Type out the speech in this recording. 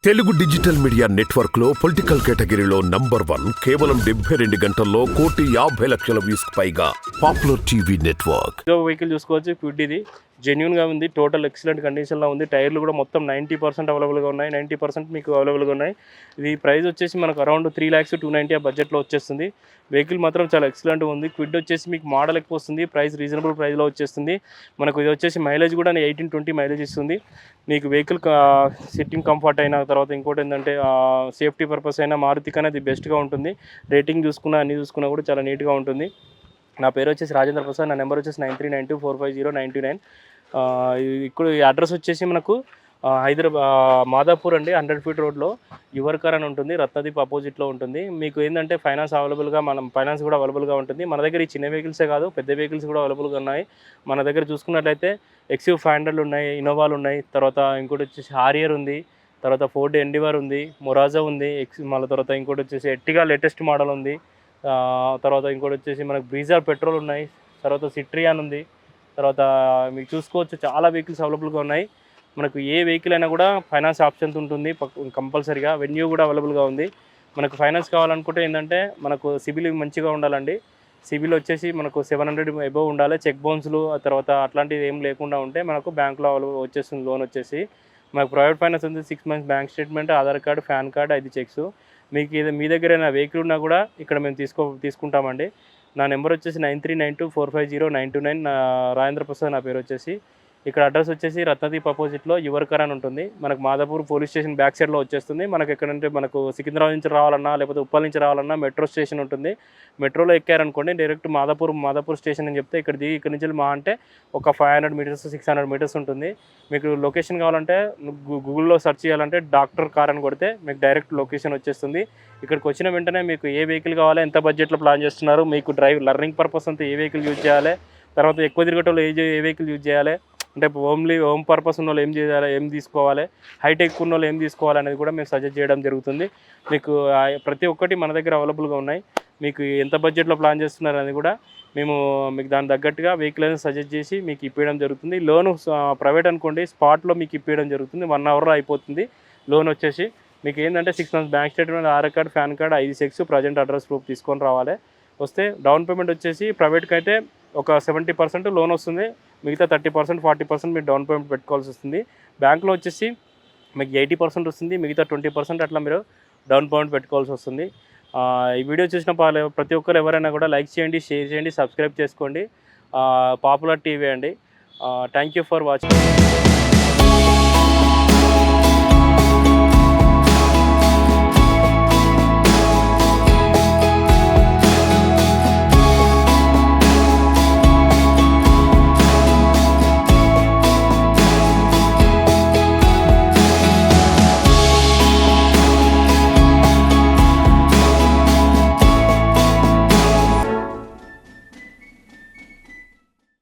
Telugu digital media network లో political కేటగిరీలో #1 కేవలం 72 గంటల్లో 1,50,00,000 వ్యూస్ పైగా పాపులర్ టీవీ నెట్వర్క్. వెహికల్ చూసుకోవచ్చు. క్విడ్ ఇది జెన్యూన్గా ఉంది. టోటల్ ఎక్సలెంట్ కండిషన్లో ఉంది. టైర్లు కూడా మొత్తం 90% అవైలబుల్గా ఉన్నాయి. 90% మీకు అవైలబుల్గా ఉన్నాయి. ఇది ప్రైస్ వచ్చేసి మనకు అరౌండ్ 3,290 ఆ బడ్జెట్లో వచ్చేస్తుంది. వెహికల్ మాత్రం చాలా ఎక్సలెంట్గా ఉంది. క్విడ్ వచ్చేసి మీకు మోడల్ ఎక్కువ వస్తుంది. ప్రైస్ రీజనబుల్ ప్రైస్లో వచ్చేస్తుంది. మనకు ఇది వచ్చేసి మైలేజ్ కూడా 18-20 మైలేజ్ ఇస్తుంది. మీకు వెహికల్ సిట్టింగ్ కంఫర్ట్ అయిన తర్వాత ఇంకోటి ఏంటంటే సేఫ్టీ పర్పస్ అయినా మారుతి కన్నా ఇది బెస్ట్గా ఉంటుంది. రేటింగ్ చూసుకున్నా అన్ని చూసుకున్నా కూడా చాలా నీట్గా ఉంటుంది. నా పేరు వచ్చేసి రాజేంద్ర ప్రసాద్. నా నెంబర్ వచ్చేసి 9392450929. ఇప్పుడు ఈ అడ్రస్ వచ్చేసి మనకు మాదాపూర్ అండి, 100 ఫీట్ రోడ్లో యువర్కర్ అని ఉంటుంది. రత్నదీప్ అపోజిట్లో ఉంటుంది. మీకు ఏంటంటే ఫైనాన్స్ కూడా అవైలబుల్గా ఉంటుంది. మన దగ్గర ఈ చిన్న వెహికల్సే కాదు, పెద్ద వెహికల్స్ కూడా అవైలబుల్గా ఉన్నాయి. మన దగ్గర చూసుకున్నట్లయితే XUV500 ఉన్నాయి, ఇన్నోవాలు ఉన్నాయి, తర్వాత ఇంకోటి వచ్చేసి హారియర్ ఉంది, తర్వాత ఫోర్డ్ ఎండివర్ ఉంది, మొరాజా ఉంది, మళ్ళీ తర్వాత ఇంకోటి వచ్చేసి ఎర్టిగా లేటెస్ట్ మోడల్ ఉంది, తర్వాత ఇంకోటి వచ్చేసి మనకు బ్రీజా పెట్రోల్ ఉన్నాయి, తర్వాత సిట్రియాన్ ఉంది. తర్వాత మీకు చూసుకోవచ్చు చాలా వెహికల్స్ అవైలబుల్గా ఉన్నాయి. మనకు ఏ వెహికల్ అయినా కూడా ఫైనాన్స్ ఆప్షన్స్ ఉంటుంది కంపల్సరీగా. వెన్యూ కూడా అవైలబుల్గా ఉంది. మనకు ఫైనాన్స్ కావాలనుకుంటే ఏంటంటే మనకు సిబిల్ మంచిగా ఉండాలండి. సిబిల్ వచ్చేసి మనకు 700 అబోవ్ ఉండాలి. చెక్ బౌన్స్లు తర్వాత అట్లాంటివి ఏం లేకుండా ఉంటే మనకు బ్యాంకులో వచ్చేస్తుంది లోన్ వచ్చేసి. మనకు ప్రైవేట్ ఫైనాన్స్ ఉంది. 6 months bank statement, Aadhaar card, pan card, 5 checks. మీకు మీ దగ్గర ఏమైనా వెహికల్ ఉన్నా కూడా ఇక్కడ మేము తీసుకుంటామండి. నా నెంబర్ వచ్చేసి 9392450929. రాజేంద్ర ప్రసాద్ నా పేరు వచ్చేసి. ఇక్కడ అడ్రస్ వచ్చేసి రత్నదీప్ అపోజిట్లో యువర్కర్ అని ఉంటుంది. మనకు మాదాపూర్ పోలీస్ స్టేషన్ బ్యాక్ సైడ్లో వచ్చేస్తుంది. మనకు ఎక్కడంటే మనకు సికింద్రాబాద్ నుంచి రావాలన్నా లేకపోతే ఉప్పల్ నుంచి రావాలన్నా మెట్రో స్టేషన్ ఉంటుంది. మెట్రోలో ఎక్కారనుకోండి డైరెక్ట్ మాదాపూర్ స్టేషన్ అని చెప్తే ఇక్కడ నుంచి మా అంటే ఒక 500 మీటర్స్ 600 మీటర్స్ ఉంటుంది. మీకు లొకేషన్ కావాలంటే గూగుల్లో సెర్చ్ చేయాలంటే డాక్టర్ కార్ అని కొడితే మీకు డైరెక్ట్ లొకేషన్ వచ్చేస్తుంది. ఇక్కడికి వచ్చిన వెంటనే మీకు ఏ వెహికల్ కావాలి, ఎంత బడ్జెట్లో ప్లాన్ చేస్తున్నారు, మీకు లర్నింగ్ పర్పస్ అంతా ఏ వెహికల్ యూజ్ చేయాలి, తర్వాత ఎక్కువ తిరిగేటోళ్ళు ఏ వెహికల్ యూజ్ చేయాలి, అంటే హోమ్ పర్పస్ ఉన్న వాళ్ళు ఏం చేయాలి, ఏం తీసుకోవాలి, హైటెక్ ఉన్న వాళ్ళు ఏం తీసుకోవాలి అనేది కూడా మేము సజెస్ట్ చేయడం జరుగుతుంది. మీకు ప్రతి ఒక్కటి మన దగ్గర అవైలబుల్గా ఉన్నాయి. మీకు ఎంత బడ్జెట్లో ప్లాన్ చేస్తున్నారు అనేది కూడా మేము మీకు దాని తగ్గట్టుగా వెహికల్ అనేది సజెస్ట్ చేసి మీకు ఇప్పించడం జరుగుతుంది. లోను ప్రైవేట్ అనుకోండి స్పాట్లో మీకు ఇప్పించడం జరుగుతుంది. 1 అవర్లో అయిపోతుంది లోన్ వచ్చేసి. మీకు ఏంటంటే 6 months bank statement, Aadhaar card, pan card, 5 checks, present address proof తీసుకొని రావాలి. వస్తే డౌన్ పేమెంట్ వచ్చేసి ప్రైవేట్కి అయితే ఒక 70% లోన్ వస్తుంది. మిగతా 30% 40% మీరు డౌన్ పేమెంట్ పెట్టుకోవాల్సి వస్తుంది. బ్యాంక్లో వచ్చేసి మీకు 80% వస్తుంది. మిగతా 20% అట్లా మీరు డౌన్ పేమెంట్ పెట్టుకోవాల్సి వస్తుంది. ఈ వీడియో చూసిన ప్రతి ఒక్కరు ఎవరైనా కూడా లైక్ చేయండి, షేర్ చేయండి, సబ్స్క్రైబ్ చేసుకోండి. పాపులర్ టీవీ అండి. Thank you for watching.